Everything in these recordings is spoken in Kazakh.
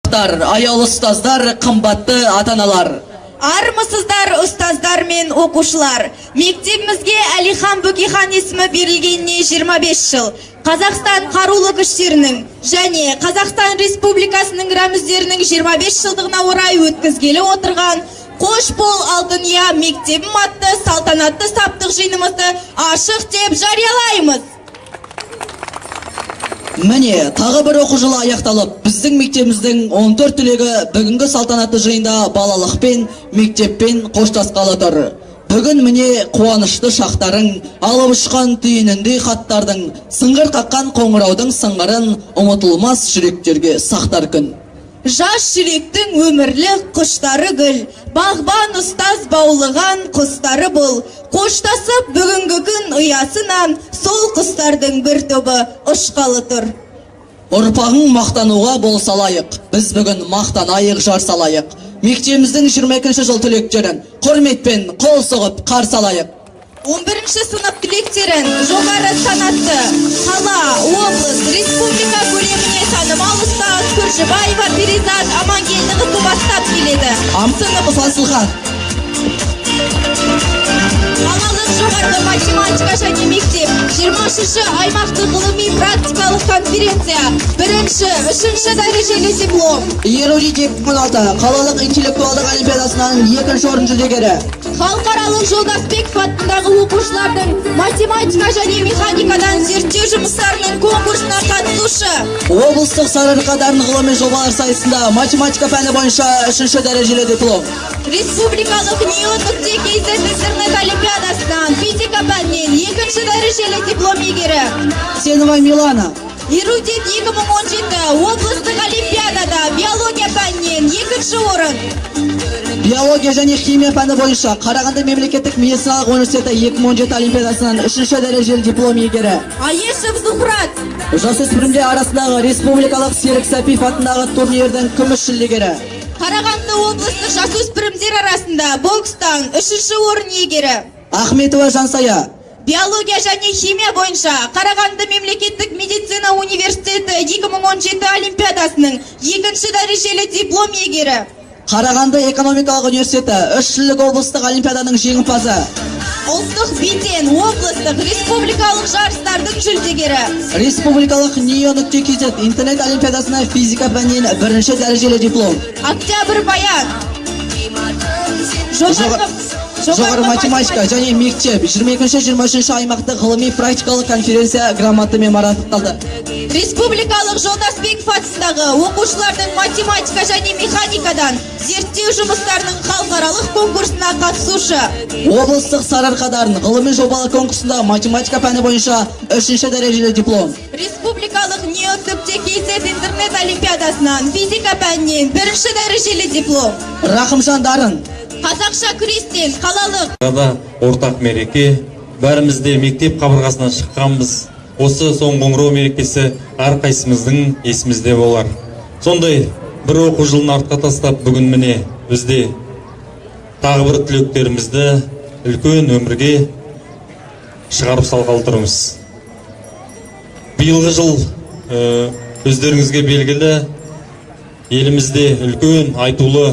қонақтар, аяулы ұстаздар, қымбатты ата-аналар. Армысыздар, ұстаздар мен оқушылар. Мектебімізге Әлихан Бөкейхан есімі берілгеніне 25 жыл. Қазақстан қарулы күштерінің және Қазақстан Республикасының рәміздерінің 25 жылдығына орай өткізгелі отырған Қош бол Алтынұя мектебім атты салтанатты саптық жиынымызды ашық деп жариялаймыз. Міне, тағы бір оқу жылы аяқталып, біздің мектебіміздің 14 түлегі бүгінгі салтанатты жиында балалықпен, мектеппен қоштасқалы тұр. Бүгін міне қуанышты шақтарың, алып ұшқан түйініндей хаттардың, сыңғыр қаққан қоңыраудың сыңғырын ұмытылмас жүректерге сақтар күн. Жас жүректің өмірлік құштары гүл, бағбан ұстаз баулыған құстары бол. Қоштасып бүгінгі күн ұясынан сол құстардың бір тобы ұшқалы тұр. Ұрпағың мақтануға болса лайық, біз бүгін мақтанайық, жар салайық. Мектебіміздің 22 жыл түлектерін құрметпен қол соғып қарсы алайық. 11-ші сынып түлектерін жоғары санатты қала, облыс, республика көлеміне танымал ұстаз Күржібаева Перизат Амангелдіқызы бастап келеді. Сынып Фасылхан. Қалалық жоғарғы математика және мектеп 20-ші аймақтық ғылыми практикалық конференция 1-3 дәрежелі диплом. Еруди 2016 қалалық интеллектуалдық олимпиадасынан 2-ші орын жүлдегері. Халықаралық Жолдасбеков атындағы оқушылардың математика және механикадан зерттеу жұмыстарының конкурсына қатысушы. Облыстық Сарыарқа дарын ғылыми жобалар сайысында математика пәні бойынша 3-ші дәрежелі диплом. Республикалық Neon.kz интернет олимпиадасынан физика пәнінен 2-ші дәрежелі диплом иегері. Сенова Милана. Ерудит 2017 облыстық олимпиадада биология пәнінен 2-ші орын. Биология және химия пәні бойынша Қарағанды мемлекеттік медициналық университеті 2017 олимпиадасынан 3-ші дәрежелі диплом иегері. Аешев Зухрат. Жасөспірімдер арасындағы республикалық Серік Сәпиев атындағы турнирдің күміс жүлдегері. Қарағанды облыстық жасөспірімдер арасында бокстан 3-ші орын иегері. Ахметова Жансая. Биология және химия бойынша Қарағанды мемлекеттік медицина университеті 2017 олимпиадасының 2-ші дәрежелі диплом иегері. Қарағанды экономикалық университеті 3 жылдық облыстық олимпиаданың жеңімпазы. Ұлттық беден облыстық республикалық жарыстардың жүлдегері. Республикалық Neon.kz интернет олимпиадасына физика пәнінен 1-ші дәрежелі диплом. Октябрь баян. Жоғары математика және мектеп 22-23 аймақтық ғылыми практикалық конференция грамотамен марапатталды. Республикалық Жолдасбеков атындағы оқушылардың математика және механикадан зерттеу жұмыстарының халықаралық конкурсына қатысушы. Облыстық Сарыарқа дарын ғылыми жобалық конкурсында математика пәні бойынша 3-ші дәрежелі диплом. Республикалық Neon.kz интернет олимпиадасынан физика пәнінен 1-ші дәрежелі диплом. Рахымжан дарын. Қазақша күрестен қалалық. Ортақ мереке, бәрімізде мектеп қабырғасынан шыққанбыз. Осы соң қоңырау мерекесі әрқайсымыздың есімізде болар. Сондай бір оқу жылын артқа тастап, бүгін міне бізде тағы бір түлектерімізді үлкен өмірге шығарып салғалы тұрмыз. Биылғы жыл өздеріңізге белгілі, елімізде үлкен айтулы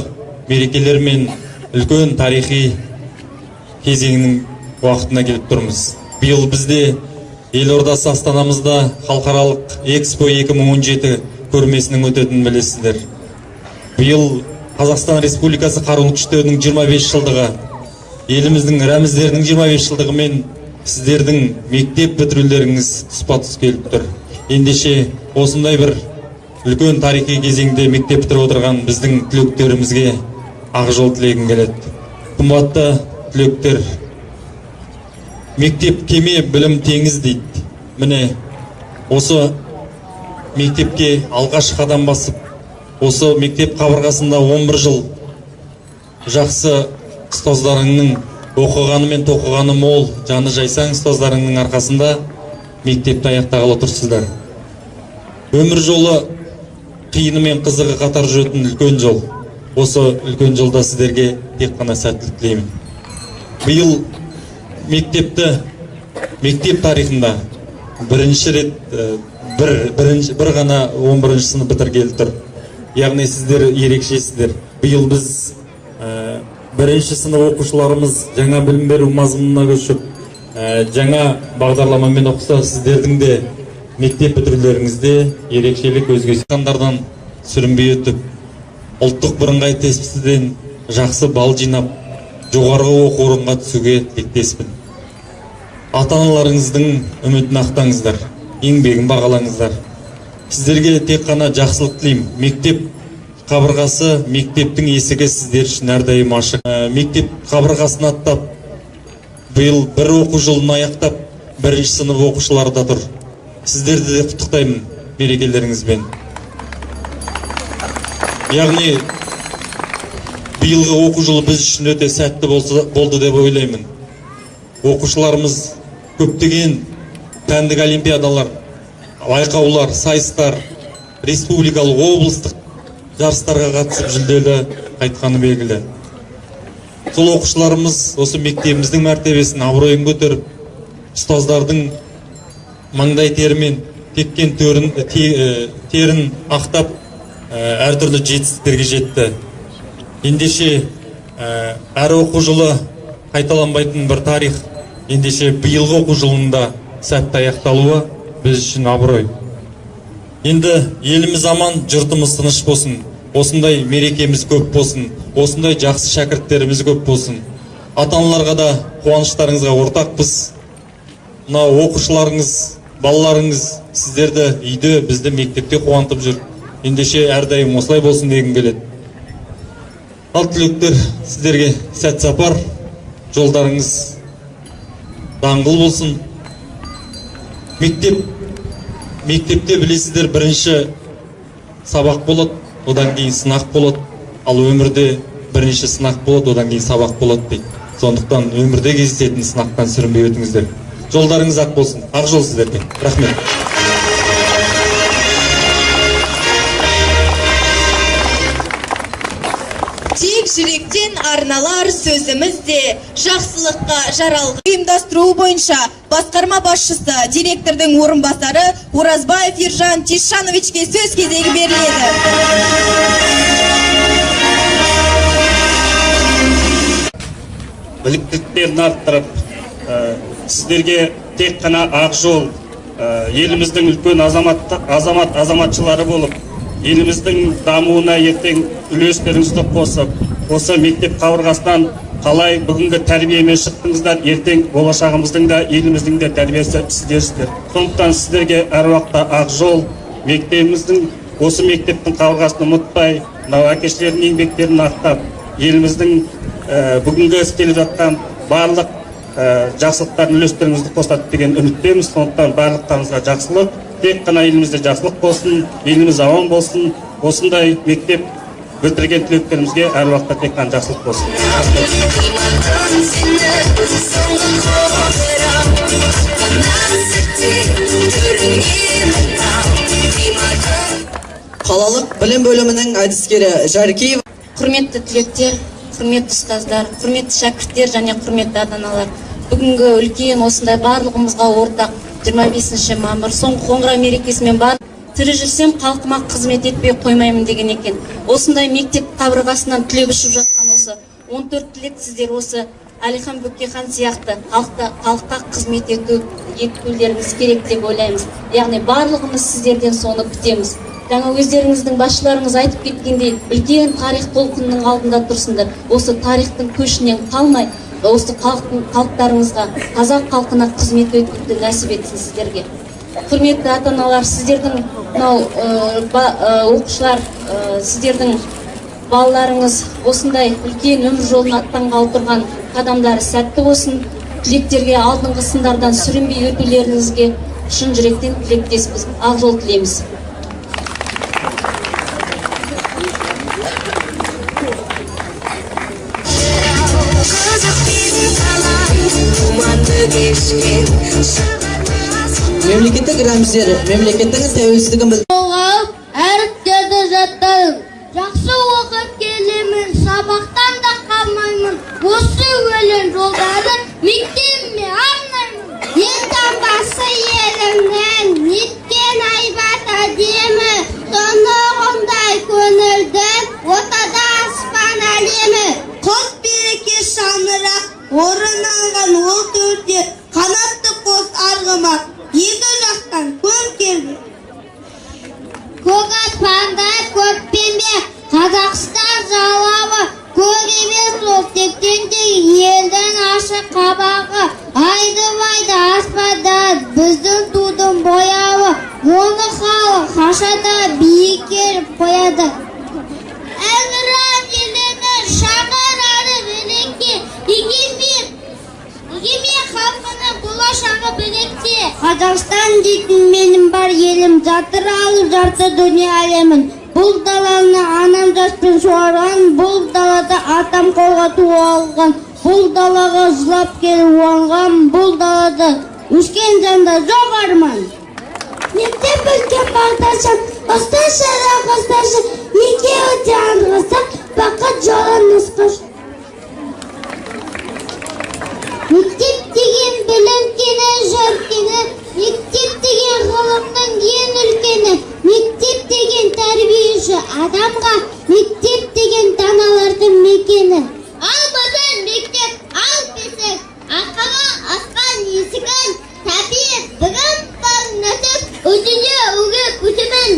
мерекелер мен үлкен тарихи кезеңнің уақытына келіп тұрмыз. Биыл бізде елордасы Астанамызда халықаралық Экспо 2017 көрмесінің өтетінін білесіздер. Биыл Қазақстан Республикасы қарулы күштерінің 25 жылдығы, еліміздің рәміздерінің 25 жылдығы мен сіздердің мектеп бітірулеріңіз тұспа-тұс келіп тұр. Ендеше осындай бір үлкен тарихи кезеңде мектеп бітіріп отырған біздің түлектерімізге ақ жол тілегім келеді. Қымбатты түлектер, мектеп кеме, білім теңіз дейді. Міне осы мектепке алғаш қадам басып, осы мектеп қабырғасында 11 жыл жақсы ұстаздарыңның оқығаны мен тоқығаны мол, жаны жайсаң ұстаздарыңның арқасында мектепті аяқтағалы тұрсыздар. Өмір жолы қиыны мен қызығы қатар жүретін үлкен жол. Осы үлкен жолда сіздерге тек қана сәттілік тілеймін. Биыл мектеп тарихында бірінші рет бір ғана 11-ші сынып бітіргелі тұр. яғни сіздер ерекшесіздер. Биыл біз бірінші сынып оқушыларымыз жаңа білім беру мазмұнына көшіп, жаңа бағдарламамен оқыса, сіздердің де мектеп бітірулеріңізде ерекшелік өзгешандардан сүрінбей өтіп, ұлттық бірыңғай тестіден жақсы бал жинап, жоғарғы оқу орынға түсуге тілектеспін. Ата-аналарыңыздың үмітін ақтаңыздар, еңбегін бағалаңыздар. Сіздерге тек қана жақсылық тілеймін. Мектеп қабырғасы, мектептің есігі сіздер үшін әрдайым ашық. Мектеп қабырғасын аттап, биыл бір оқу жылын аяқтап, бірінші сынып оқушылары да тұр. Сіздерді де құттықтаймын мерекелеріңізбен. Яғни биылғы оқу жылы біз үшін өте сәтті болды деп ойлаймын. Оқушыларымыз көптеген пәндік олимпиадалар, байқаулар, сайыстар, республикалық, облыстық жарыстарға қатысып жүлделі қайтқаны белгілі. Сол оқушыларымыз осы мектебіміздің мәртебесін, абыройын көтеріп, ұстаздардың маңдай терімен теккен терін ақтап, әртүрлі жетістіктерге жетті. Ендеше әр оқу жылы қайталанбайтын бір тарих. Ендеше биылғы оқу жылында сәтті аяқталуы біз үшін абырой. Енді еліміз аман, жұртымыз тыныш болсын. Осындай мерекеміз көп болсын. Осындай жақсы шәкірттеріміз көп болсын. Ата-аналарға да қуаныштарыңызға ортақпыз. Мына оқушыларыңыз, балаларыңыз сіздерді үйде, бізді мектепте қуантып жүр. Ендеше әрдайым осылай болсын дегім келеді. Ал түлектер, сіздерге сәт сапар, жолдарыңыз даңғыл болсын. Мектепте білесіздер, бірінші сабақ болады, одан кейін сынақ болады. Ал өмірде бірінші сынақ болады, одан кейін сабақ болады дейді. Сондықтан өмірде кездесетін сынақтан сүрінбей өтіңіздер. Жолдарыңыз ақ болсын. Ақ жол сіздерге. Рахмет. Тек жүректен арналар сөзімізде жақсылыққа жаралғы. Ұйымдастыру бойынша басқарма басшысы, директордың орынбасары Оразбаев Ержан Тишановичке сөз кезегі беріледі. Біліктіліктерін арттырып, сіздерге тек қана ақ жол, еліміздің үлкен азаматшылары болып, еліміздің дамуына ертең үлестеріңізді қосып, осы мектеп қабырғасынан қалай бүгінгі тәрбиемен шықтыңыздар, ертең болашағымыздың да еліміздің де тәрбиесі сіздерсіздер. Сондықтан сіздерге әр уақытта ақ жол, мектебіміздің, осы мектептің қабырғасын ұмытпай, мынау әкешілердің еңбектерін ақтап, еліміздің бүгінгі істеліп жатқан барлық жақсылықтардың үлестеріңізді қосады деген үміттеміз. Сондықтан барлықтарыңызға жақсылық, тек қана елімізде жақсылық болсын, еліміз аман болсын. Осындай мектеп бітірген түлектерімізге әр уақытта тек қана жақсылық болсын. Қалалық білім бөлімінің әдіскері Жаркеев. Құрметті түлектер, құрметті ұстаздар, құрметті шәкірттер және құрметті ата-аналар. Бүгінгі үлкен осындай барлығымызға ортақ 25 мамыр соңғы қоңырау мерекесімен бар. Тірі жүрсем халқыма қызмет етпей қоймаймын деген екен. Осындай мектеп қабырғасынан түлеп ұшып жатқан осы 14 түлек сіздер осы Әлихан Бөкейхан сияқты халыққа қызмет етулеріңіз керек деп ойлаймыз. Яғни барлығымыз сіздерден соны күтеміз. Жаңа өздеріңіздің басшыларыңыз айтып кеткендей, үлкен тарих толқынының алдында тұрсыңдар. Осы тарихтың көшінен қалмай, осы халықтарыңызға, қазақ халқына қызмет етуді нәсіп етсін сіздерге. Құрметті ата-аналар, сіздердің оқушылар, сіздердің балаларыңыз осындай үлкен өмір жолын аттанғалы тұрған қадамдары сәтті болсын. Түлектерге алдыңғы сындардан сүрінбей өтулеріңізге шын жүректен тілектеспіз. Ақ жол тілейміз. Мемлекеттік рәміздер, мемлекеттің тәуелсіздігін әріптерді жаттайын. Жақсы оқып келемін, сабақтан да қалмаймын. Осы өлең жолдары мектебіме арнаймын. Ең таңбасы елімнен, неткен айбат әдемі, тұнығымдай көңіл. ме Қазақстан жалауы, көк емес ол тектенде елдің ашық қабағы, айды аспада біздің тудың бояуы, оны халық қашада биік керіп қояды. Әнұран елені шағырары білекте, егемен халқының болашағы білекте. Қазақстан дейтін менің бар елім, жатыр алып жарты дүние әлемін. Бұл даланы анам жаспен суарған, бұл далада атам қолға туа алған, бұл далаға жылап келіп уанған, бұл далада өскен жанда жоқ арман. Мектеп үлкен бағдаршам, ұсташы, екеуі де аңғырсақ, бақыт жолын нұсқаш. Мектеп деген білім кені, жөркені, мектеп деген ғылымның ең үлкені, мектеп деген тәрбиеші адамға, мектеп деген даналардың мекені. Ал бұдан мектеп, ал бесік, арқаға асқан есігін, тәбиет, бүгін бар нәсіп, өзіне өге көтімін.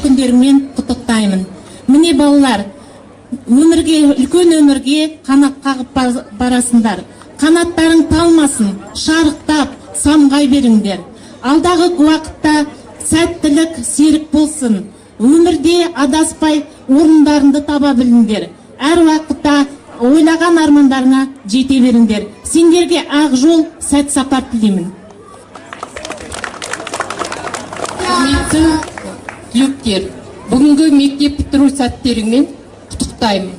Күндермен құттықтаймын. Міне балалар, үлкен өмірге қанат қағып барасыңдар. Қанаттарың талмасын, шарықтап, самғай беріңдер. Алдағы уақытта сәттілік серік болсын. Өмірде адаспай орындарыңды таба біліңдер. Әр уақытта ойлаған армандарыңа жете беріңдер. Сендерге ақ жол, сәт сапар тілеймін. Түлектер, бүгінгі мектеп бітіру сәттеріңмен құттықтаймын.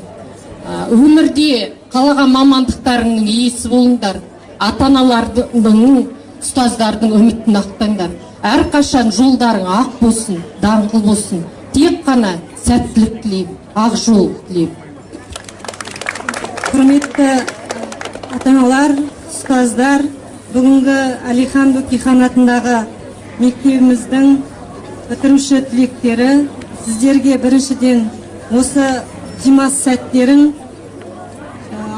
Өмірде қалаған мамандықтарыңның иесі болыңдар. Ата-аналардың, ұстаздардың үмітін ақтаңдар. Әрқашан жолдарың ақ болсын, даңғыл болсын. Тек қана сәттілік тілеймін, ақ жол тілеймін. Құрметті ата-аналар, ұстаздар, бүгінгі Әлихан Бөкейхан атындағы мектебіміздің бітіруші түлектері, сіздерге біріншіден осы демалыс сәттерін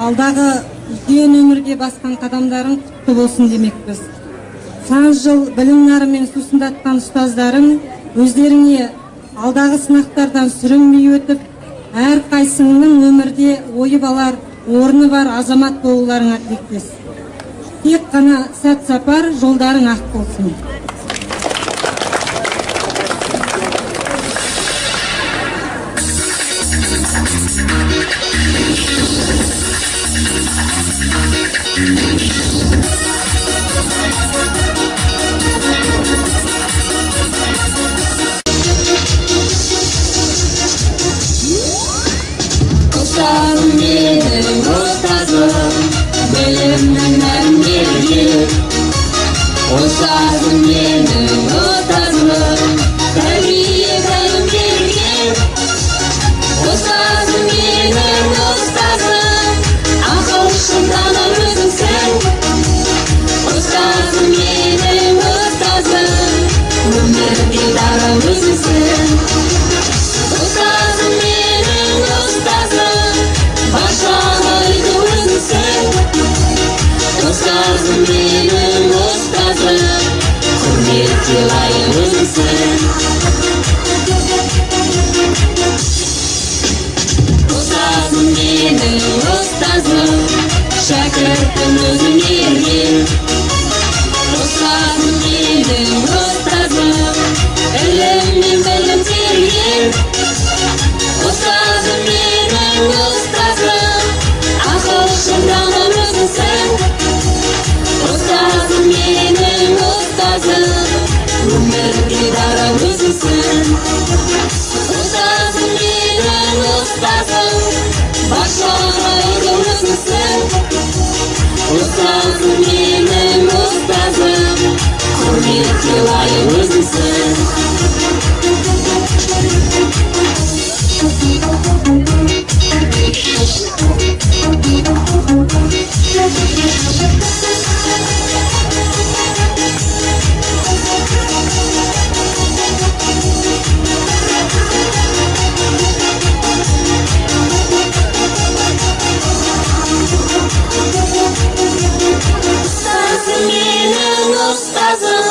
алдағы үлкен өмірге басқан қадамдарың құтты болсын демекпіз. Сан жыл білім нарымен сусындатқан ұстаздарың өздеріңе алдағы сынақтардан сүрінбей өтіп, әр қайсыңның өмірде ойып алар орны бар азамат болуларыңа тілектес. Тек қана сәт сапар жолдарың ақ болсын. Ұстазым менің ұстазым, білімнің нәрін берген. Ұстазым менің ұстазым, тәрбие тәлім берген. Ұстазым менің ұстазым, ақыл дана өзіңсің. Ұстазым менің ұстазым, өмірге дара өзіңсің. Ұстазым менің ұстазым, баршаға үлгі өзіңсің. Ұстазым менің ұстазым, құрметке лайық өзіңсің. Ұстазым менің ұстазым, шәкіртім өзің ерген. Ұстазым менің ұстазым, ілім мен білім терген. Ұстазым менің ұстазым, ақыл дана өзіңсің. Ұстазым менің ұстазым, өмірге дара өзіңсің. Ұстазым менің ұстазым, баршаға үлгі өзіңсің. Ұстазым менің ұстазым, құрметке лайық өзіңсің. Ұстазым менің ұстазым,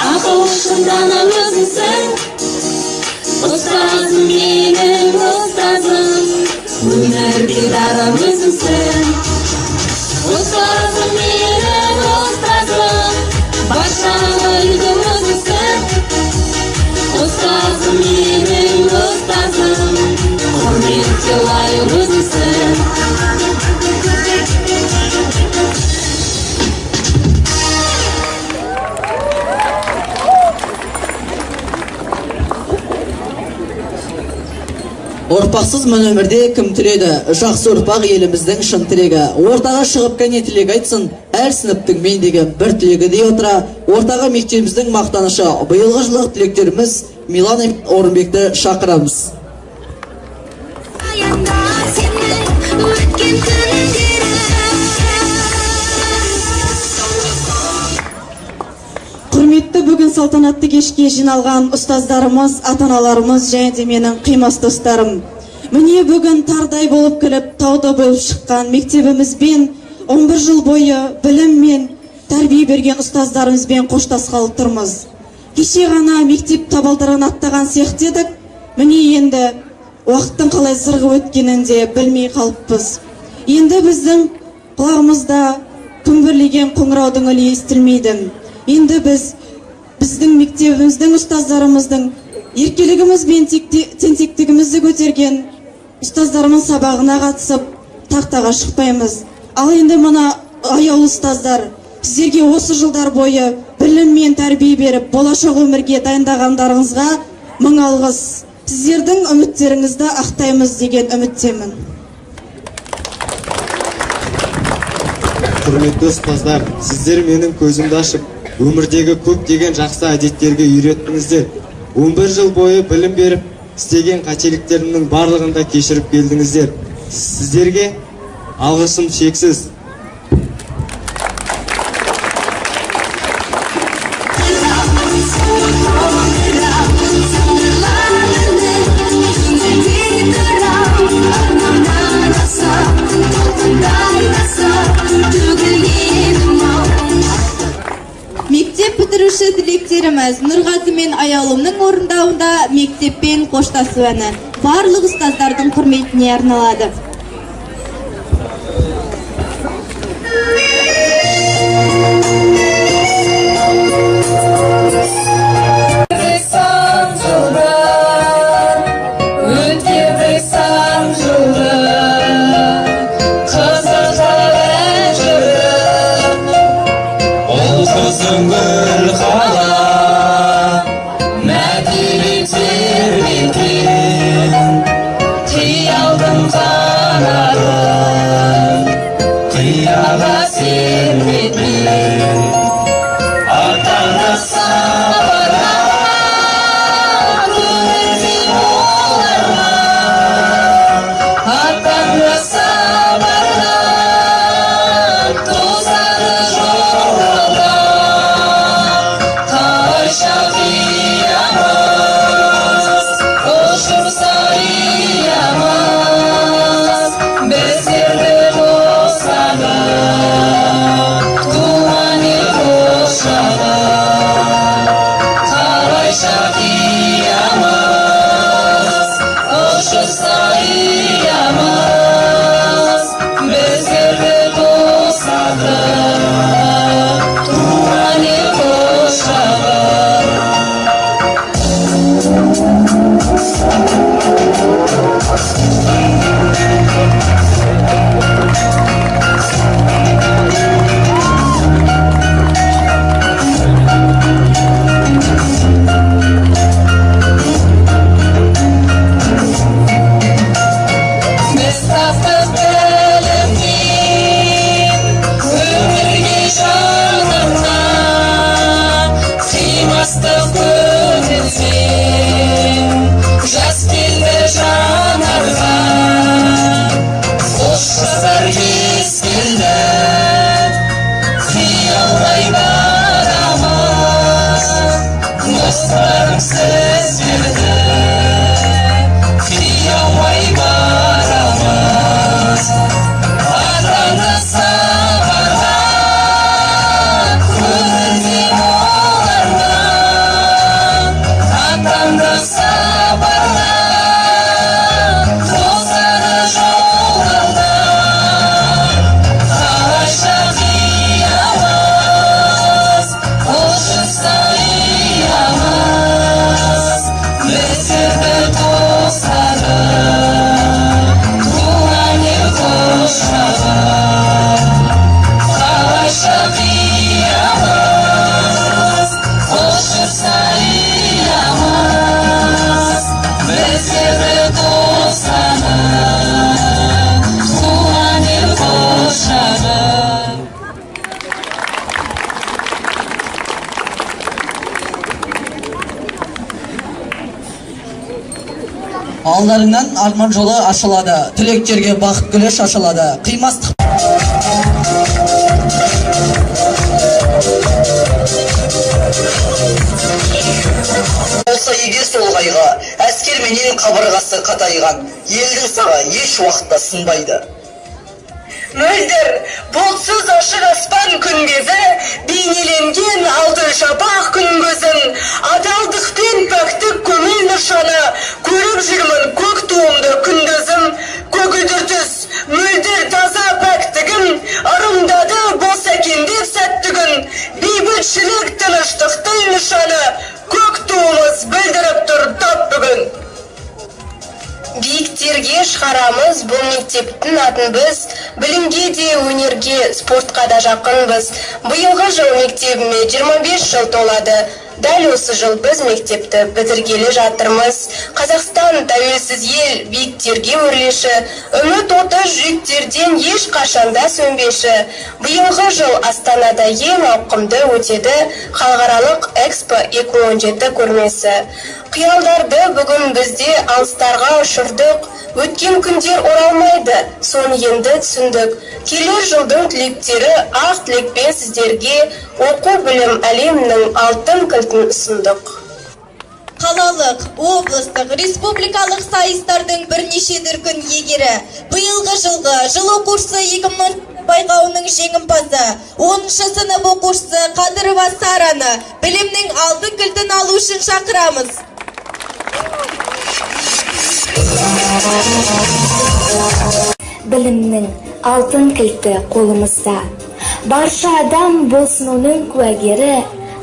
ақыл дана өзіңсің. Ұстазым менің ұстазым, өмірге дара өзіңсің. Ұстазым менің ұстазым, баршаға үлгі өзіңсің. Ұстазым менің ұстазым, құрметке лайық өзіңсің. Ұрпақсыз мін өмірде кім тіледі? Жақсы ұрпақ еліміздің шын тілегі. Ортаға шығып кәне тілек айтсын, әр сыныптың мен деген бір тілегі дей отыра, ортаға мектебіміздің мақтанышы, биылғы жылғы түлектеріміз Милан Орынбекті шақырамыз. Құрметті бүгін салтанатты кешке жиналған ұстаздарымыз, ата-аналарымыз және де менің қимас достарым. Міне бүгін тардай болып кіріп, тауда болып шыққан мектебімізбен 11 жыл бойы білім мен тәрбие берген ұстаздарымызбен қоштасқалы тұрмыз. Кеше ғана мектеп табалдырығын аттаған сияқтедік. Міне енді уақыттың қалай зырғып өткенін де білмей қалыппыз. Енді біздің құлағымызда күмбірлеген қоңыраудың үні естілмейді. Енді біздің мектебіміздің ұстаздарымыздың еркелігіміз бен тентектігімізді көтерген ұстаздарымыз сабағына қатысып тақтаға шықпаймыз. Ал енді мына аяулы ұстаздар, сіздерге осы жылдар бойы білім мен тәрбие беріп, болашақ өмірге дайындағандарыңызға мың алғыс. Сіздердің үміттеріңізді ақтаймыз деген үміттемін. Құрметті ұстаздар, сіздер менің көзімді ашып, өмірдегі көптеген жақсы әдеттерге үйреттіңіздер. 11 жыл бойы білім беріп, істеген қателіктерімнің барлығында кешіріп келдіңіздер. Сіздерге алғысым шексіз. Sun әріптестеріміз Нұрғазы мен Аялымның орындауында мектеппен қоштасу әні барлық ұстаздардың құрметіне арналады. Алдарыңнан арман жолы ашылады, тілектерге бақыт гүлі шашылады. Қимастық болса егер сол қайға, әскер менен қабырғасы қатайған, елдің саға еш уақытта сынбайды. Мөлдір, бұлтсыз ашық аспан күнбезі, бейнеленген алтын шапақ күнбізін, адалдық пен пәктік көңіл нышаны, көріп жүрмін көк туымды күндізім, көгілдір түс, мөлдір таза пәктігім, ырымдады бос әкендеп сәттігін, бейбітшілік тыныштықтың нышаны, көк туымыз білдіріп тұр тап бүгін. Биіктерге шығарамыз бұл мектептің атын біз, білімге де өнерге, спортқа да жақынбыз. Биылғы жыл мектебіме 25 жыл толады. Дәл осы жыл біз мектепті бітіргелі жатырмыз. Қазақстан тәуелсіз ел, биіктерге өрлеші, үміт оты жүректерден еш қашанда сөнбеші. Биылғы жыл Астанада ең ауқымды өтеді халықаралық Экспо 2017 көрмесі. Қиялдарды бүгін бізде алыстарға ұшырдық, өткен күндер оралмайды, соны енді түсіндік. Келер жылдың түлектері ақ тілекпен сіздерге оқу білім әлемнің алтын кілтін ұсындық. Қалалық, облыстық, республикалық сайыстардың бірнеше дүркін егері. Биылғы жылғы жыл оқушысы байқауының жеңімпазы 10-шы сынып оқушысы Қадырова Сараны білімнің алтын кілтін алу үшін шақырамыз. Білімнің алтын кілті қолымызда. Барша адам болсын оның куәгері,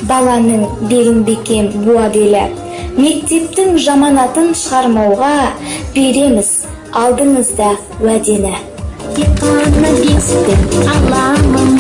баланың белін бекем буаделі. Мектептің жаманатын шығармауға береміз алдыңызда уәдені. Қана бесті аламын.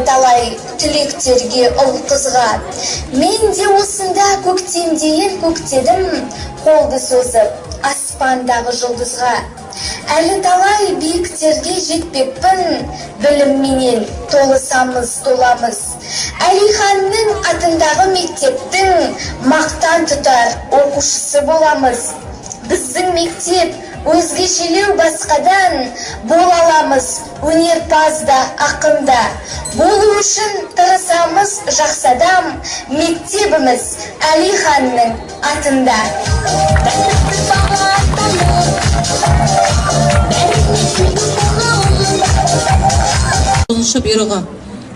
Талай түлектерге ұл қызға мен де осында көктемдейін көктедім, қолды созып аспандағы жұлдызға. Әлі талай биіктерге жетпекпін, білімменен толысамыз, толамыз. Әлиханның атындағы мектептің мақтан тұтар оқушысы боламыз. Біздің мектеп өзгешелеу басқадан, бола аламыз өнерпазда, ақында. Болу үшін тырысамыз жақсы адам, мектебіміз Әлиханның атында. Бұйрығы.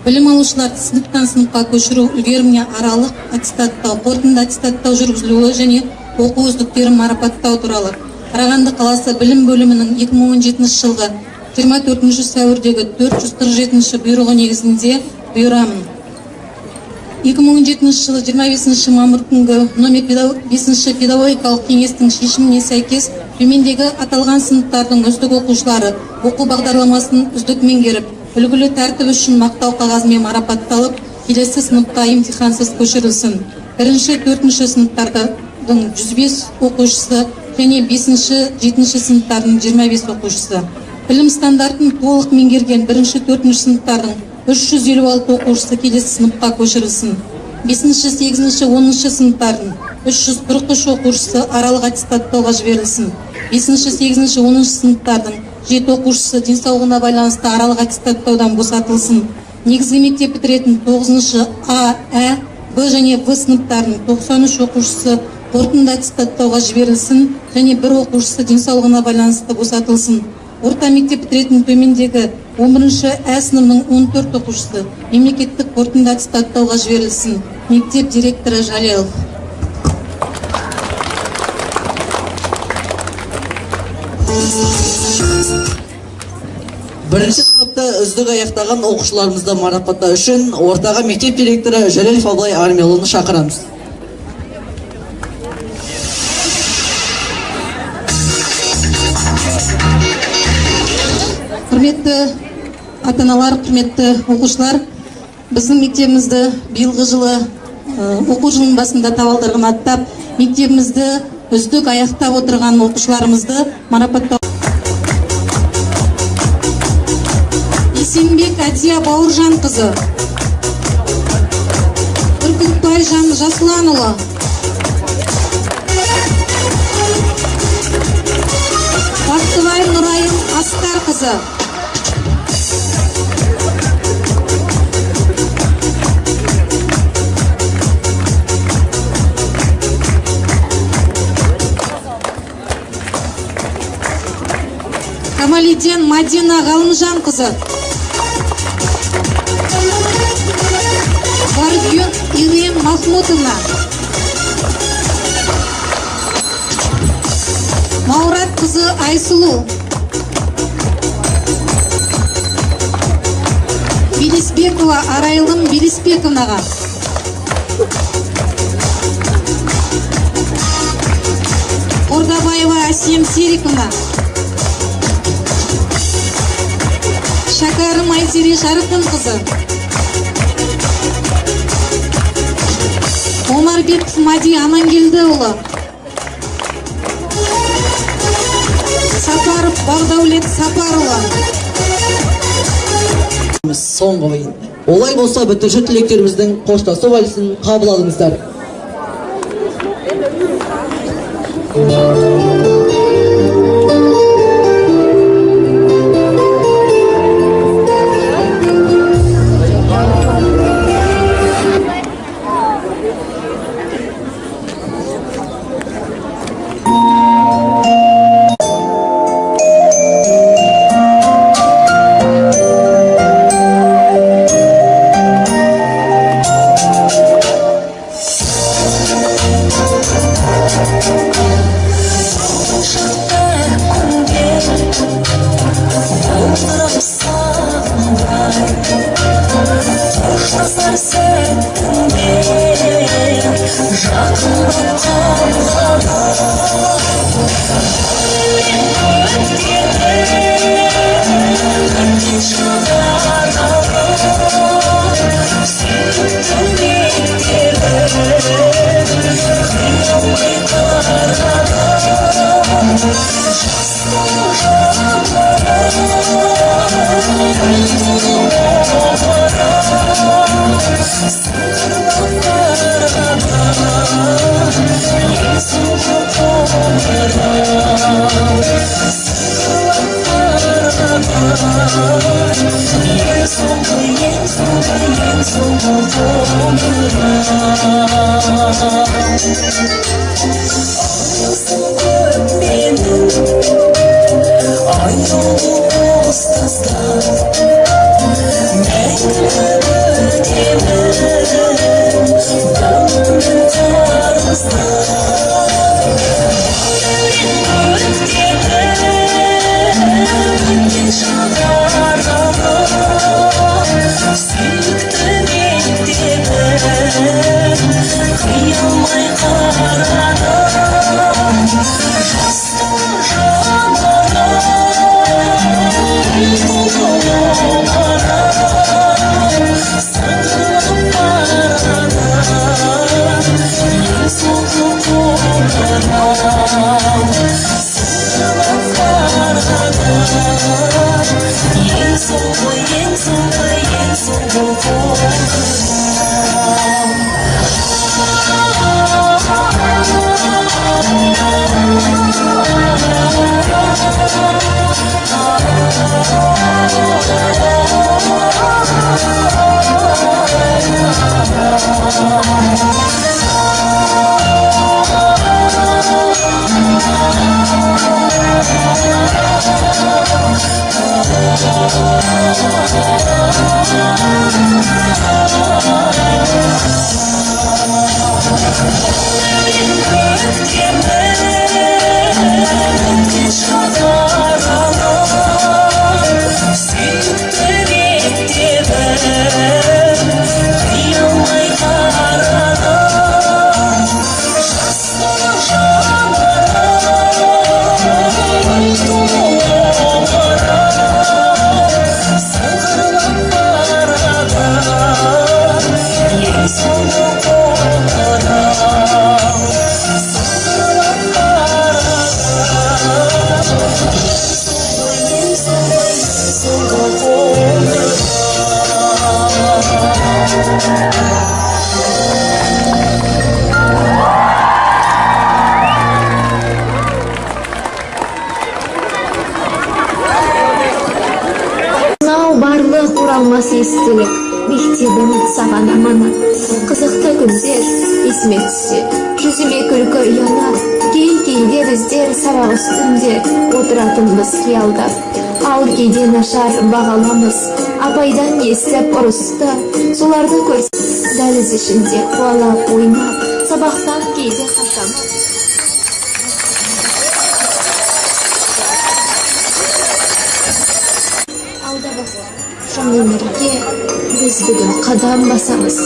Білім алушыларды сыныптан сыныпқа көшіру үлгеріміне аралық аттестаттау, қорытынды аттестаттау жүргізілуі және оқу үздіктерін марапаттау туралы Қарағанды қаласы білім бөлімінің 2017 жылғы 24 сәуірдегі 447 бұйрығы негізінде бұйырамын. 2017 жылы 25 мамыр күнгі номер 5 педагогикалық кеңестің шешіміне сәйкес төмендегі аталған сыныптардың үздік оқушылары оқу бағдарламасын үздік меңгеріп, үлгілі тәртіп үшін мақтау қағазымен марапатталып, келесі сыныпқа емтихансыз көшірілсін. 1-4 сыныптардың 105 оқушысы және 5-7 сыныптардың 25 оқушысы. Білім стандартын толық меңгерген 1-4 сыныптардың 356 оқушысы келесі сыныпқа көшірілсін. 5-8-10 сыныптардың 343 оқушысы аралық аттестаттауға жіберілсін. 5-8-10 сыныптардың 7 оқушысы денсаулығына байланысты аралық аттестаттаудан босатылсын. Негізгі мектеп бітіретін 9 А, Ә, Б және В сыныптардың 93 оқушысы қорытынды аттестаттауға жіберілсін және 1 оқушысы денсаулығына байланысты босатылсын. Орта мектеп бітіретін төмендегі 11-ші Ә сыныбының 14 оқушысы мемлекеттік қорытынды аттестаттауға жіберілсін. Мектеп директоры Жалелов. Бірінші сыныпта үздік аяқтаған оқушыларымызды марапаттау үшін ортаға мектеп директоры Жалелов Абылай Армелұлын шақырамыз. Құрметті ата-аналар, құрметті оқушылар, біздің мектебімізді биылғы жылы оқу жылының басында табалдырығын аттап, мектебімізді үздік аяқтап отырған оқушыларымызды марапаттау. Есенбек Әдия Бауыржан қызы, Бүркітбай Жасұланұлы, Бақтыбай Нұрайым Астар қызы, Ақтөбеден Мадина Ғалымжанқызы. Баргюн Ирем Махмутовна. Маурат қызы Айсулу. Белесбекова Арайлым Белесбековнаға. Ордабаева Асем Сериковна. Шакарым Айсере Жарықынқызы. Омарбеков Мади Амангелдіұлы. Сапаров Бағдаулет Сапарұлы. Соңғы ойын. Олай болса бітіруші түлектеріміздің қоштасу вальсін қабыл алыңыздар. Қалмасы естелік, мектебім саған аманат. Қызықты күндер есіме түссе, жүзіме күлкі ұялар. Кейде біздер сабақ үстінде отыратынбыз қиялдап. ал кейде нашар бағаламыз. Апайдан естіп ұрысты, соларды көрсек дәліз ішінде қуалап ойнап, сабақтан кейде қайтамыз. Шын өмірге біз бүгін қадам басамыз.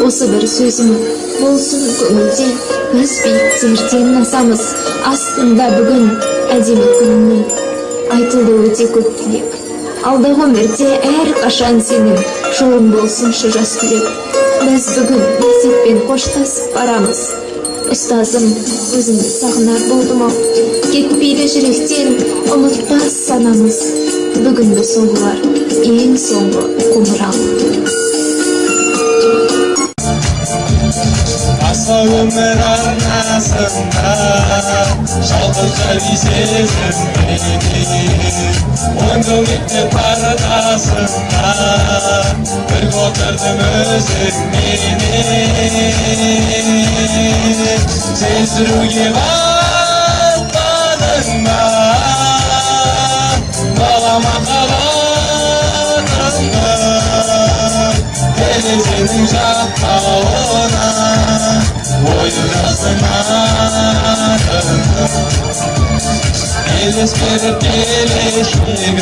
Осы бір сөзім болсын көңілде, біз биіктерден асамыз. Астында бүгін әдемі күннің айтылды өте көп тілек. Алдағы өмірде әр қашан сенің жолың болсыншы жас түлек. Біз бүгін мектеппен қоштасып барамыз. Ұстазым, өзіңді сағынар болдым ау, кетпейді жүректен ұмытпас санамыз. Бүгінгі соңғылар ең соңғы қоңырау. Аса өмір арнасында жалғыз жай сезімменен оңды мектеп партасында бірге отырдым өзіңменен. Сездіруге батпадың ба балама қалатынды, терезенің жақтауына ойып жаздым атыңды. Елес беріп келешегің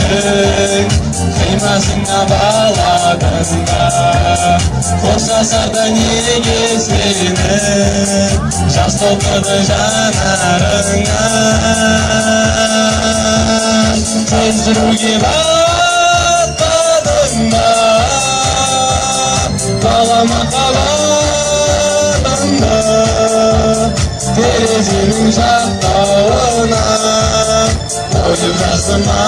қимасыңа баладыңда, қоштаса да неге сені жас толқыды жанарыңа. Сездіруге батпадың ба балама қаладыңда, терезенің жақтауына ойып жаздым атыңды.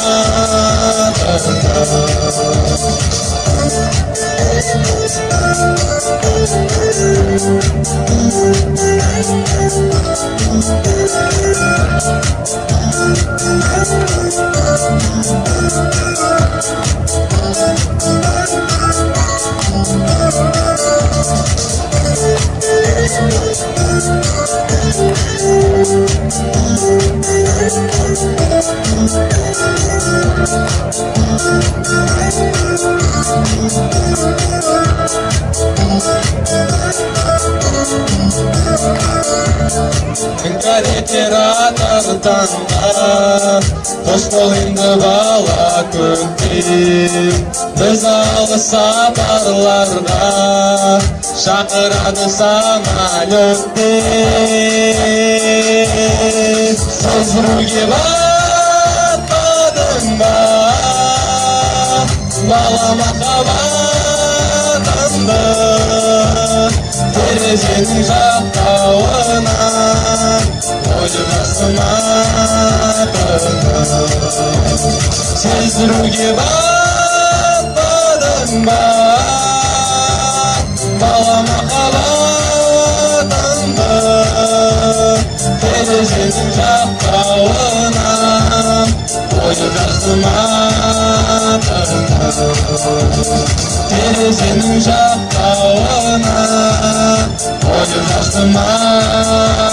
Іңкәр етер атыртанға, қош бол енді бала көктем. Біз алыс сапарларға шақырады самолеттен. Сездіруге батпадың ба балама қалатынды, терезенің жақтауына ойып жаздым атыңды. Сездіруге батпадың ба балама қалатынды, терезенің жақтауына ойып жаздым атыңды. Терезенің жақтауына ойып жаздым атыңды.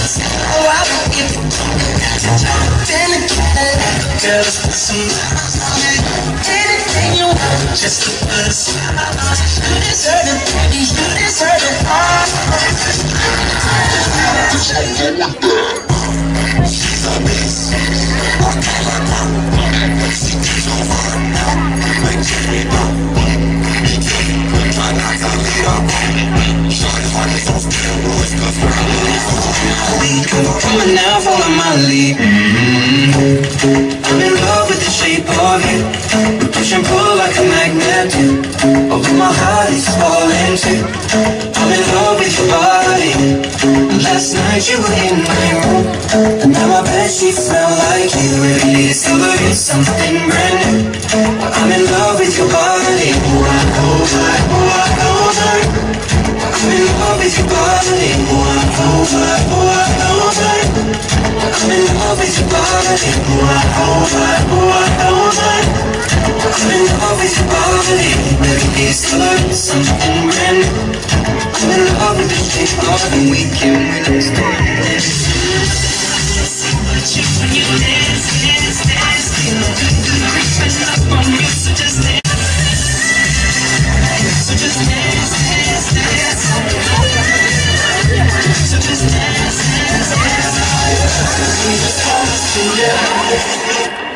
Oh, I won't give it then again, girl, let's put some miles on it. Anything you want, just to put a smile on it. You deserve it, baby, you deserve it all. She's a beast. I call her mom. She keeps on running out. Like Jimmy Brown. Try not to lead up. Shawty heart is on steroids, 'cause we're come on now, follow my lead. I'm in love with the shape of you. We push and pull like a magnet do. Although my heart is falling too. I'm in love with your body. Last night you were in my room, and now my bedsheets smell like you. Every day discovering something brand new. I'm in love with your body. Oh, I know that, oh, I know that. I'm in love with your body. Oh, I know that, oh, I know that. I'm in love with your body. Oh, I know that, oh, I know that. I'm in love with your body. Every day discovering something brand new. I'm in love with the shape of the weekend when I'm standing. See what you when you dance, dance, dance. Feel good, creeping up on me, so just dance. So just dance, dance, dance. So just dance, dance, dance. We just wanna see ya.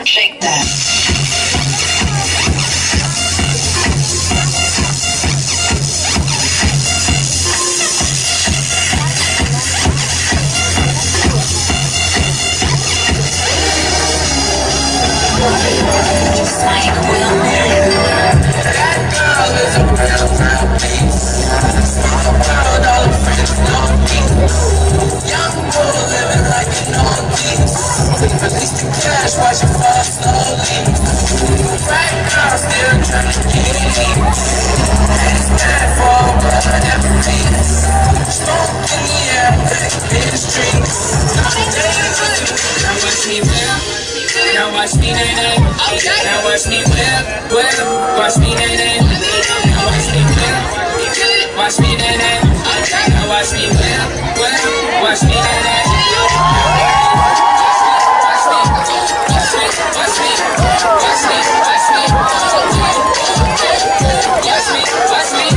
Shake that. Just like we'll never. That girl is a real piece. Small world, all her friends know me. Young bull living like an old beast. Release the cash, watch it fall slowly. Right girl still trying to get me. It's bad for but never peace. Smoke in the air, in the streets. Now watch me whip. Now watch me nay-nay. Now watch me whip, whip. Watch me nay-nay. Now watch me whip. Watch me nay-nay. Now watch me whip, whip. Watch me nay-nay. Watch me, watch me, watch me, watch me, watch me, watch me, watch me, watch me,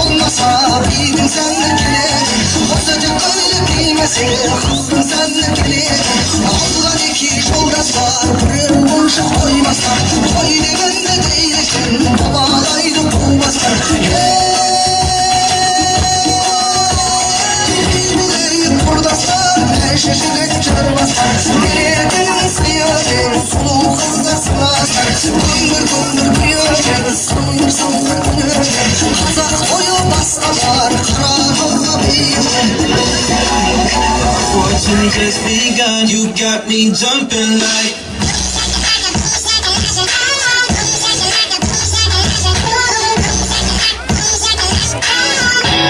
olmasa bir gün senle gelecek. Olacak öyle bilmese kızım senle gelecek. Abla iki yoldaş var kırır boşa koymazlar. Haydi ben de değilsin babalaydı bulmazlar. Bilmeyip buradaslar her şaşırıp çağırmazlar. Nereye dönüyorsun sulu kızlar sığmazlar. Döndür döndür duyuyorsun sanır sanır dönüyorsun. Hazar boyu basalar kara bir. Fortune just begun, you got me jumping like.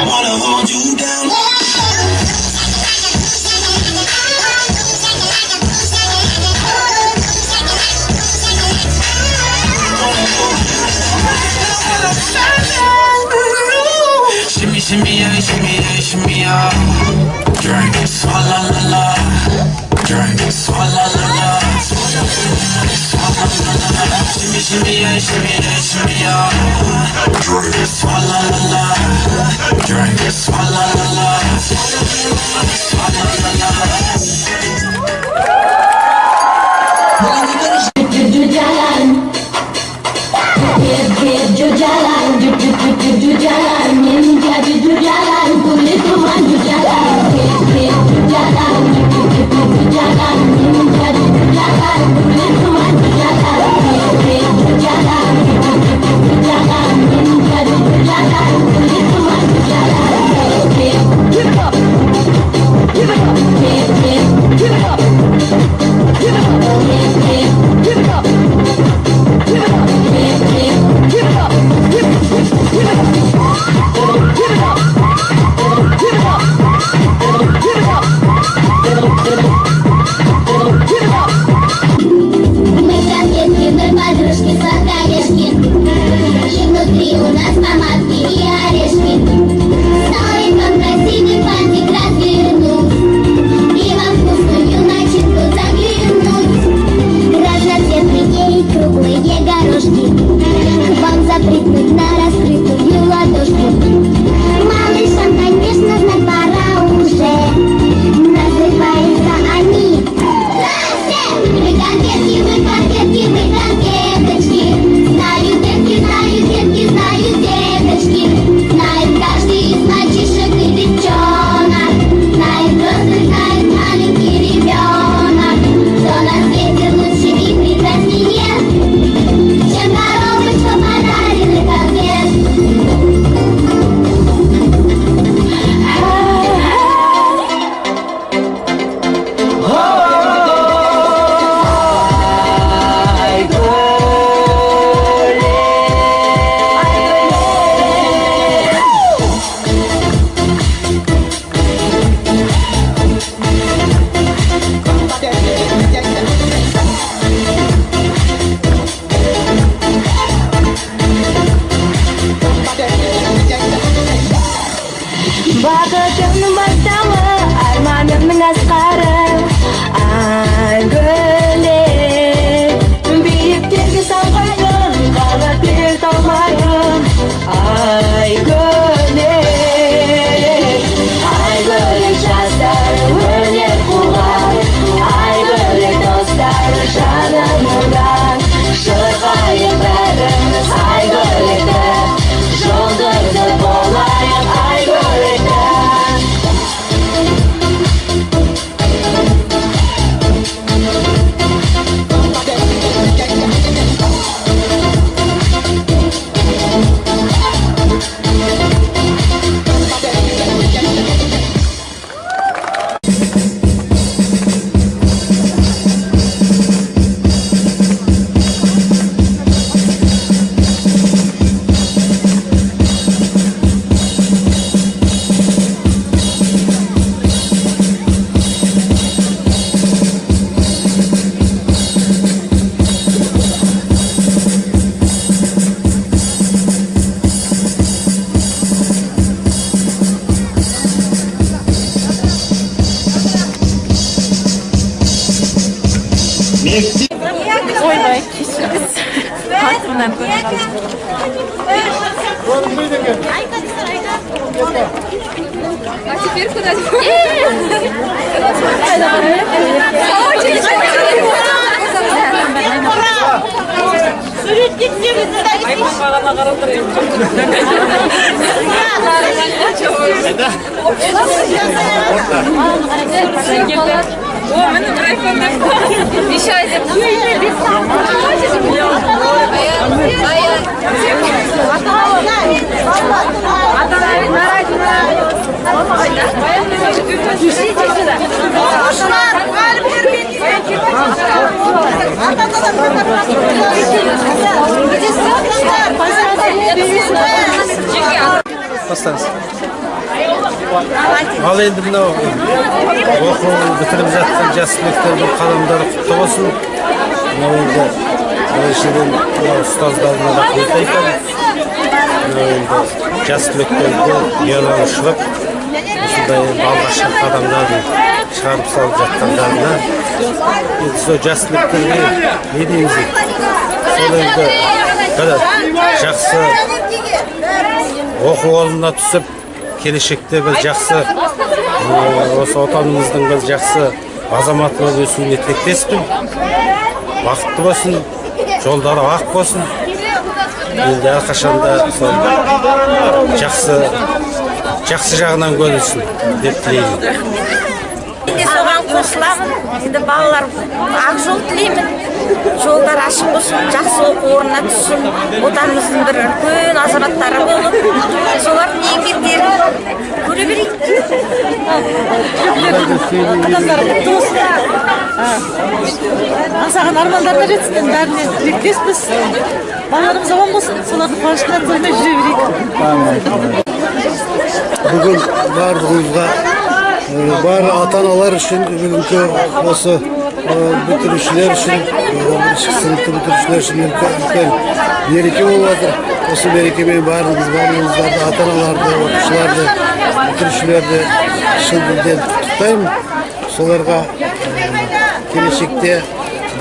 Wanna hold you down. Shimmy, shimmy, yeah, shimmy, yeah, shimmy, yeah. Drink, swalla la la. Drink, swalla la la. Swalla la la. Shimmy, shimmy, yeah, shimmy, yeah, shimmy, yeah. Drink, swalla la la. Drink, swalla la la. Swalla la la. Jalan, ойбай кешіріңіз қатырынан Ал енді мынау оқу бітіріп жатқан жас түлектердің қадамдары құтты болсын. Мынау енді біріншіден ұстаздарына рахмет айтамын. Мынау енді жас түлектерді ұяланушылық осындай алғашқы қадамдарын шығарып салып жатқандарына енді сол жас түлектерге не дейміз дейді. Сол енді жақсы оқу орнына түсіп келешекте бір жақсы осы отанымыздың бір жақсы азаматы болып өсуіне тілектеспін. Бақытты болсын, жолдары ақ болсын. Енді әрқашанда сол жақсы жағынан көрілсін деп тілеймін. Енді соған қосыламын. Енді балалар ақ жол тілеймін. Жолдар ашық болсын, жақсы оқу орнына түссін, отанымыздың бір үлкен азаматтары болып, солардың еңбектерін көре берейік. Адамдар құтты болсын. Аңсаған армандарына жетсін, бәріне тілектеспіз. Балаларымыз аман болсын, солардың қуанышына тоймай жүре берейік. Бүгін барлығымызға бар ата-аналар үшін бүгінгі осы бітірушілер үшін, сыныпты бітірушілер үшін үлкен мереке болып жатыр. Осы мерекемен барлығымыздарды, ата-аналарды, оқушыларды, бітірушілерді шын dilden құттықтаймын. Соларға келешекте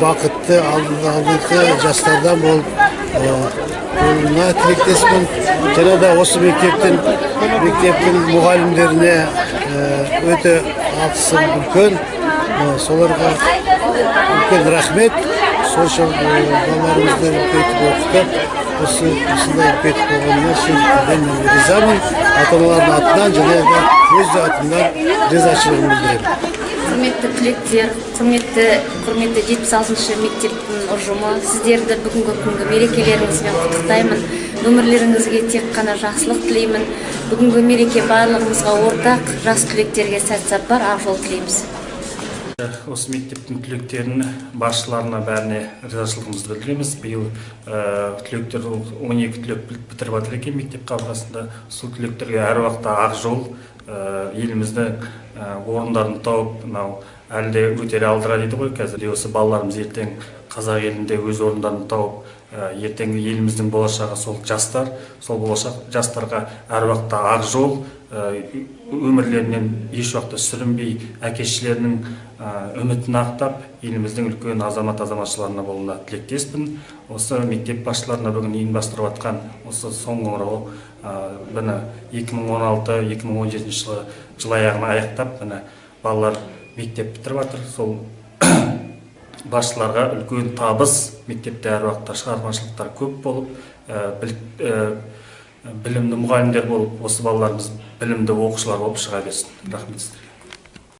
бақытты алдыңғы жастардан болып болуына тілектеспін. Және де осы мектептің мұғалімдеріне өте алғысым үлкен. Соларға үлкен рахмет. Сонша балаларымызды үлкейтіп оқытып, осындай үлкейтіп болғанына шын ризамын. Ата-аналардың атынан және де өз атымнан ризашылығымды білдіремін. Құрметті түлектер, құрметті 76-шы мектептің ұжымы, сіздерді бүгінгі күнгі мерекелеріңізбен құттықтаймын. Өмірлеріңізге тек қана жақсылық тілеймін. Бүгінгі мереке барлығымызға ортақ, жас түлектерге сәт сапар, ақ жол тілейміз. Осы мектептің түлектерінің басшыларына бәріне ризашылығымызды білдіреміз. Биыл түлектер 12 түлек бітіріп жатыр екен мектеп қабырғасында. Сол түлектерге әр уақытта ақ жол, елімізді орындарын тауып, әлі де өтері алдыра дейді ғой. Қазір осы балаларымыз ертең қазақ елінде өз орындарын тауып, ертеңгі еліміздің болашағы сол жастар, сол болашақ жастарға әр уақытта ақ жол, өмірлерінен еш уақытта сүрінбей, әкешілерінің үмітін ақтап, еліміздің үлкен азамат-азаматшыларына болуына тілектеспін. Осы мектеп басшыларына бүгін ұйымдастырып жатқан осы соңғы қоңырау 2016-2017 жыл аяғына аяқтап, балалар мектеп бітіріп жатыр. Сол басшыларға үлкен табыс, мектепте әр уақытта шығармашылықтар көп болып, білімді мұғалімдер болып, осы балаларымыз білімді оқушылар болып шыға берсін. Рахмет.